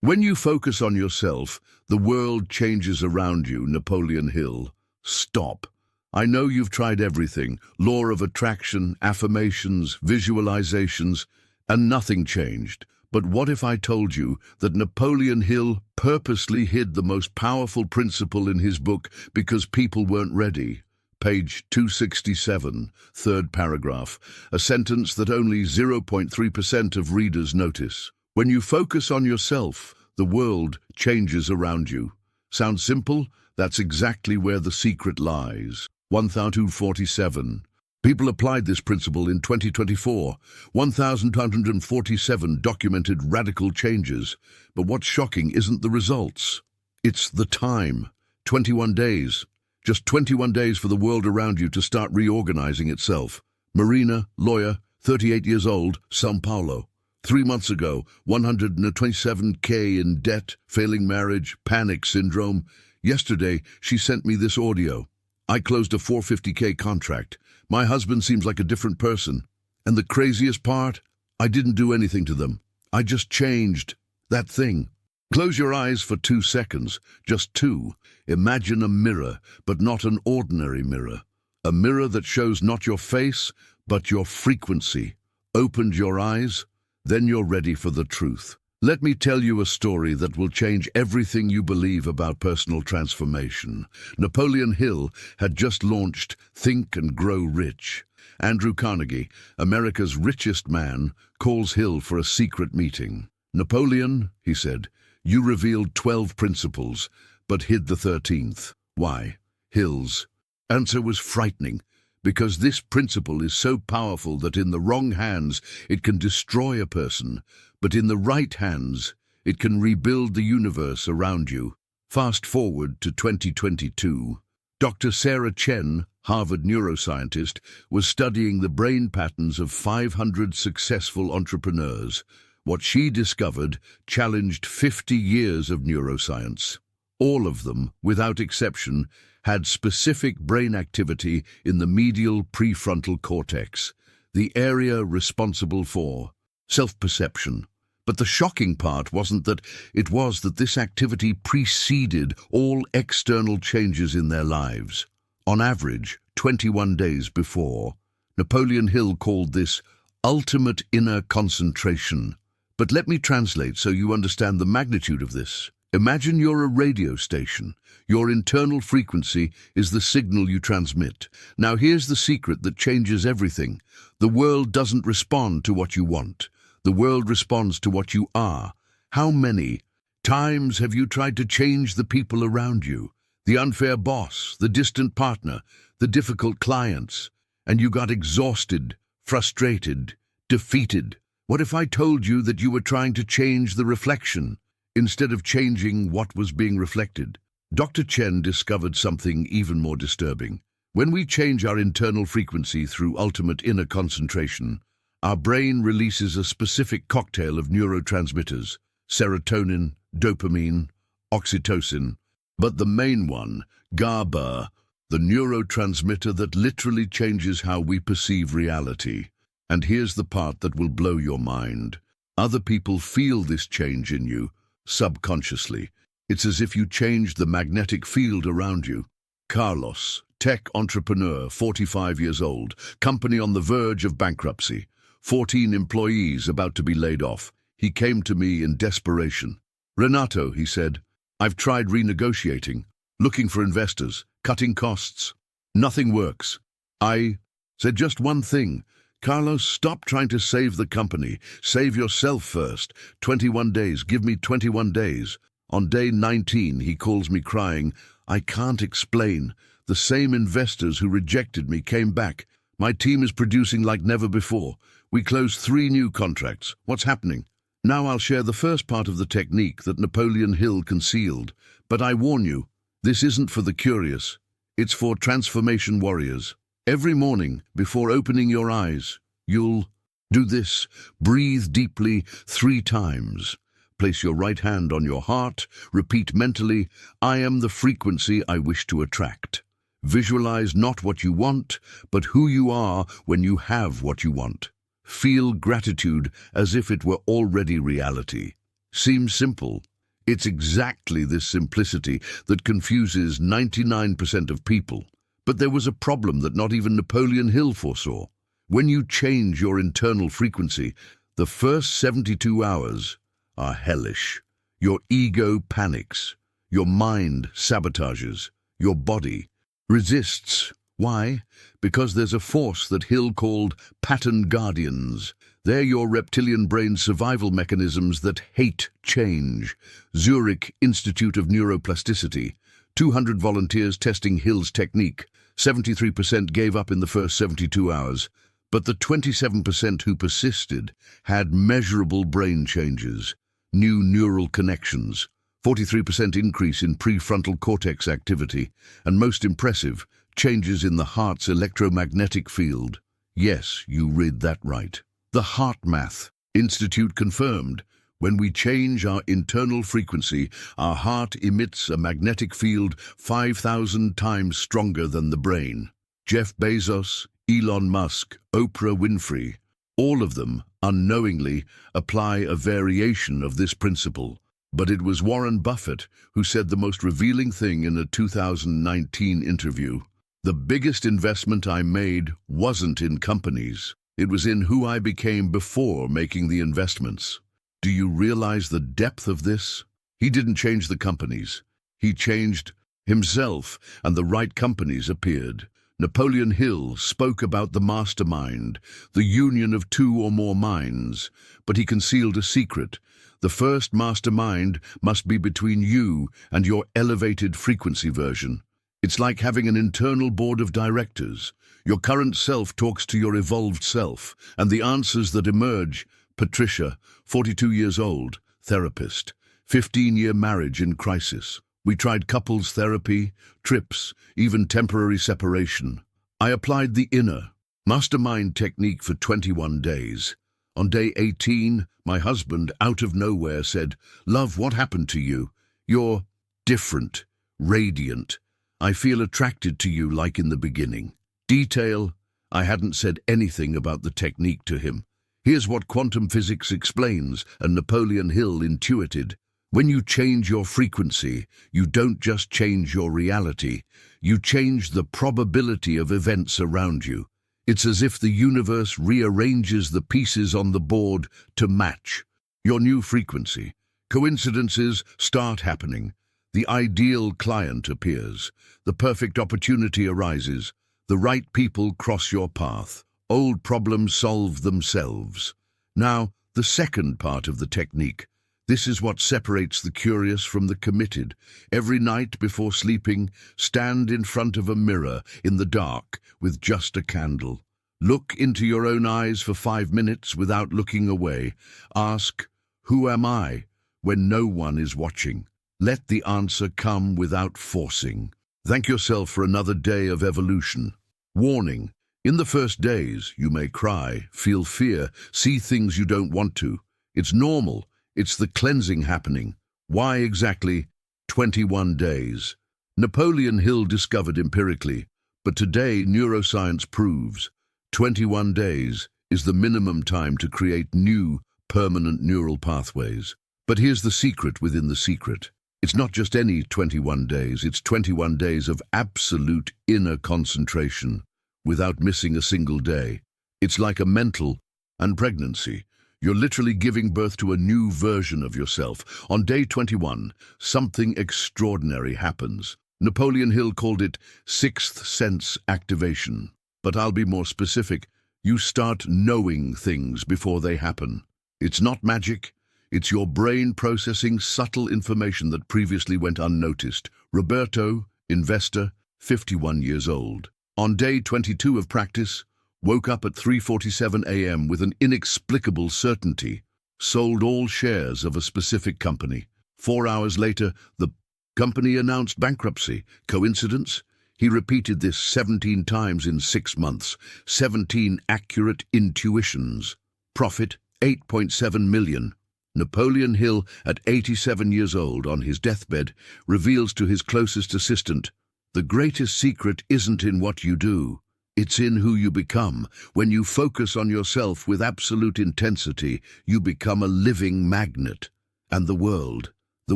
When you focus on yourself, the world changes around you. Napoleon Hill. Stop. I know you've tried everything, law of attraction, affirmations, visualizations, and nothing changed. But what if I told you that Napoleon Hill purposely hid the most powerful principle in his book because people weren't ready? Page 267, third paragraph, a sentence that only 0.3% of readers notice. When you focus on yourself, the world changes around you. Sounds simple? That's exactly where the secret lies. 1247. People applied this principle in 2024. 1,247 documented radical changes. But what's shocking isn't the results. It's the time. 21 days. Just 21 days for the world around you to start reorganizing itself. Marina, lawyer, 38 years old, São Paulo. 3 months ago, 127K in debt, failing marriage, panic syndrome. Yesterday, she sent me this audio. I closed a 450K contract. My husband seems like a different person. And the craziest part? I didn't do anything to them. I just changed that thing. Close your eyes for 2 seconds, just 2. Imagine a mirror, but not an ordinary mirror. A mirror that shows not your face, but your frequency. Opened your eyes? Then you're ready for the truth. Let me tell you a story that will change everything you believe about personal transformation. Napoleon Hill had just launched Think and Grow Rich. Andrew Carnegie, America's richest man, calls Hill for a secret meeting. Napoleon, he said, you revealed 12 principles, but hid the 13th. Why? Hill's answer was frightening. Because this principle is so powerful that in the wrong hands it can destroy a person, but in the right hands it can rebuild the universe around you. Fast forward to 2022. Dr. Sarah Chen, Harvard neuroscientist, was studying the brain patterns of 500 successful entrepreneurs. What she discovered challenged 50 years of neuroscience. All of them, without exception, had specific brain activity in the medial prefrontal cortex, the area responsible for self-perception. But the shocking part wasn't that, it was that this activity preceded all external changes in their lives. On average, 21 days before. Napoleon Hill called this ultimate inner concentration. But let me translate so you understand the magnitude of this. Imagine you're a radio station. Your internal frequency is the signal you transmit. Now here's the secret that changes everything. The world doesn't respond to what you want. The world responds to what you are. How many times have you tried to change the people around you? The unfair boss, the distant partner, the difficult clients, and you got exhausted, frustrated, defeated. What if I told you that you were trying to change the reflection instead of changing what was being reflected? Dr. Chen discovered something even more disturbing. When we change our internal frequency through ultimate inner concentration, our brain releases a specific cocktail of neurotransmitters, serotonin, dopamine, oxytocin. But the main one, GABA, the neurotransmitter that literally changes how we perceive reality. And here's the part that will blow your mind. Other people feel this change in you, subconsciously. It's as if you changed the magnetic field around you. Carlos, tech entrepreneur, 45 years old, company on the verge of bankruptcy, 14 employees about to be laid off. He came to me in desperation. Renato, he said, I've tried renegotiating, looking for investors, cutting costs. Nothing works. I said just one thing. Carlos, stop trying to save the company. Save yourself first. 21 days. Give me 21 days. On day 19, he calls me crying. I can't explain. The same investors who rejected me came back. My team is producing like never before. We closed 3 new contracts. What's happening? Now I'll share the first part of the technique that Napoleon Hill concealed. But I warn you, this isn't for the curious. It's for transformation warriors. Every morning, before opening your eyes, you'll do this. Breathe deeply 3 times. Place your right hand on your heart. Repeat mentally, I am the frequency I wish to attract. Visualize not what you want, but who you are when you have what you want. Feel gratitude as if it were already reality. Seems simple, It's exactly this simplicity that confuses 99% of people. But there was a problem that not even Napoleon Hill foresaw. When you change your internal frequency, the first 72 hours are hellish. Your ego panics. Your mind sabotages. Your body resists. Why? Because there's a force that Hill called pattern guardians. They're your reptilian brain survival mechanisms that hate change. Zurich Institute of Neuroplasticity. 200 volunteers testing Hill's technique. 73% gave up in the first 72 hours. But the 27% who persisted had measurable brain changes. New neural connections. 43% increase in prefrontal cortex activity. And most impressive, changes in the heart's electromagnetic field. Yes, you read that right. The Heart Math Institute confirmed, when we change our internal frequency, our heart emits a magnetic field 5,000 times stronger than the brain. Jeff Bezos, Elon Musk, Oprah Winfrey, all of them, unknowingly, apply a variation of this principle. But it was Warren Buffett who said the most revealing thing in a 2019 interview. The biggest investment I made wasn't in companies. It was in who I became before making the investments. Do you realize the depth of this? He didn't change the companies. He changed himself, and the right companies appeared. Napoleon Hill spoke about the mastermind, the union of two or more minds, but he concealed a secret. The first mastermind must be between you and your elevated frequency version. It's like having an internal board of directors. Your current self talks to your evolved self, and the answers that emerge: Patricia, 42 years old, therapist, 15-year marriage in crisis. We tried couples therapy, trips, even temporary separation. I applied the inner mastermind technique for 21 days. On day 18, my husband, out of nowhere, said, "Love, what happened to you? You're different, radiant. I feel attracted to you like in the beginning." Detail: I hadn't said anything about the technique to him. Here's what quantum physics explains, and Napoleon Hill intuited. When you change your frequency, you don't just change your reality, you change the probability of events around you. It's as if the universe rearranges the pieces on the board to match your new frequency. Coincidences start happening. The ideal client appears. The perfect opportunity arises. The right people cross your path. Old problems solve themselves. Now, the second part of the technique. This is what separates the curious from the committed. Every night before sleeping, stand in front of a mirror in the dark with just a candle. Look into your own eyes for 5 minutes without looking away. Ask, "Who am I?" when no one is watching. Let the answer come without forcing. Thank yourself for another day of evolution. Warning: in the first days, you may cry, feel fear, see things you don't want to. It's normal. It's the cleansing happening. Why exactly 21 days? Napoleon Hill discovered empirically, but today neuroscience proves 21 days is the minimum time to create new, permanent neural pathways. But here's the secret within the secret. It's not just any 21 days, it's 21 days of absolute inner concentration, without missing a single day. It's like a mental and pregnancy. You're literally giving birth to a new version of yourself. On day 21, something extraordinary happens. Napoleon Hill called it sixth sense activation. But I'll be more specific. You start knowing things before they happen. It's not magic. It's your brain processing subtle information that previously went unnoticed. Roberto, investor, 51 years old. On day 22 of practice, woke up at 3:47 a.m. with an inexplicable certainty. Sold all shares of a specific company. 4 hours later, the company announced bankruptcy. Coincidence? He repeated this 17 times in 6 months. 17 accurate intuitions. Profit, 8.7 million. Napoleon Hill, at 87 years old, on his deathbed, reveals to his closest assistant, "The greatest secret isn't in what you do. It's in who you become. When you focus on yourself with absolute intensity, you become a living magnet. And the world, The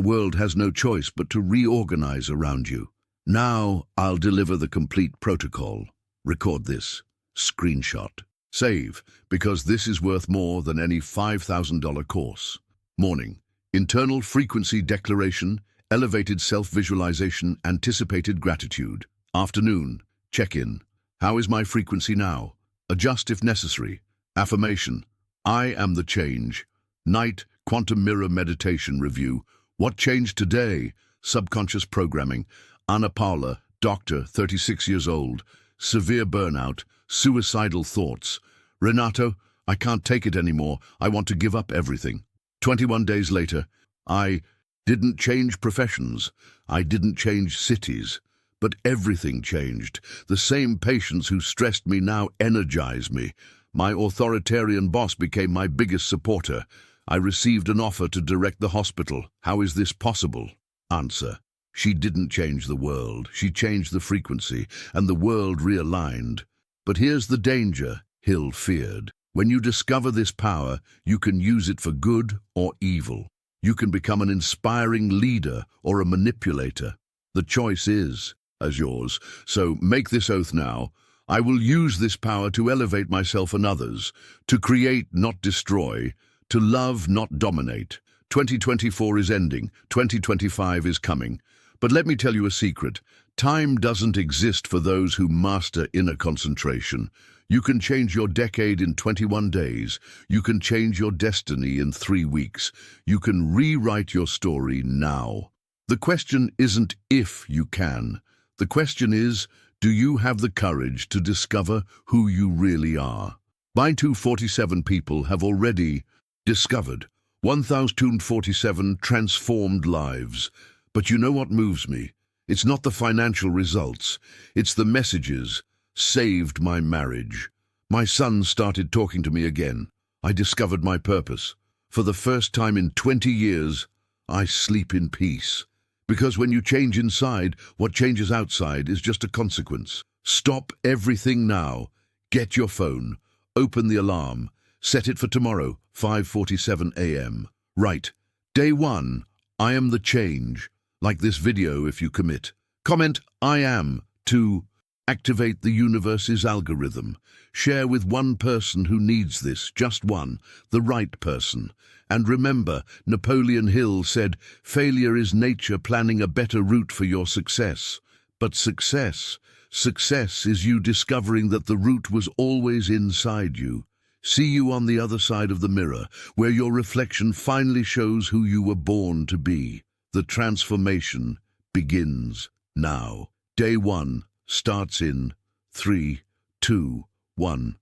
world has no choice but to reorganize around you. Now I'll deliver the complete protocol. Record this. Screenshot. Save, because this is worth more than any $5,000 course. Morning. Internal frequency declaration, elevated self-visualization, anticipated gratitude. Afternoon. Check-in. How is my frequency now? Adjust if necessary. Affirmation. I am the change. Night. Quantum mirror meditation review. What changed today? Subconscious programming. Ana Paula, doctor, 36 years old. Severe burnout. Suicidal thoughts. Renato, I can't take it anymore. I want to give up everything. 21 days later, I didn't change professions. I didn't change cities. But everything changed. The same patients who stressed me now energize me. My authoritarian boss became my biggest supporter. I received an offer to direct the hospital. How is this possible? Answer. She didn't change the world. She changed the frequency, and the world realigned. But here's the danger, Hill feared. When you discover this power, you can use it for good or evil. You can become an inspiring leader or a manipulator. The choice is yours. So make this oath now. I will use this power to elevate myself and others, to create, not destroy, to love, not dominate. 2024 is ending. 2025 is coming. But let me tell you a secret. Time doesn't exist for those who master inner concentration. You can change your decade in 21 days. You can change your destiny in 3 weeks. You can rewrite your story now. The question isn't if you can. The question is, do you have the courage to discover who you really are? My 247 people have already discovered 1,247 transformed lives. But you know what moves me? It's not the financial results. It's the messages. Saved my marriage. My son started talking to me again. I discovered my purpose. For the first time in 20 years, I sleep in peace. Because when you change inside, what changes outside is just a consequence. Stop everything now. Get your phone. Open the alarm. Set it for tomorrow, 5:47 a.m. Right. Day 1. I am the change. Like this video if you commit. Comment, I am, to activate the universe's algorithm. Share with one person who needs this, just one, the right person. And remember, Napoleon Hill said, failure is nature planning a better route for your success. But success is you discovering that the route was always inside you. See you on the other side of the mirror, where your reflection finally shows who you were born to be. The transformation begins now. Day 1 starts in 3, 2, 1.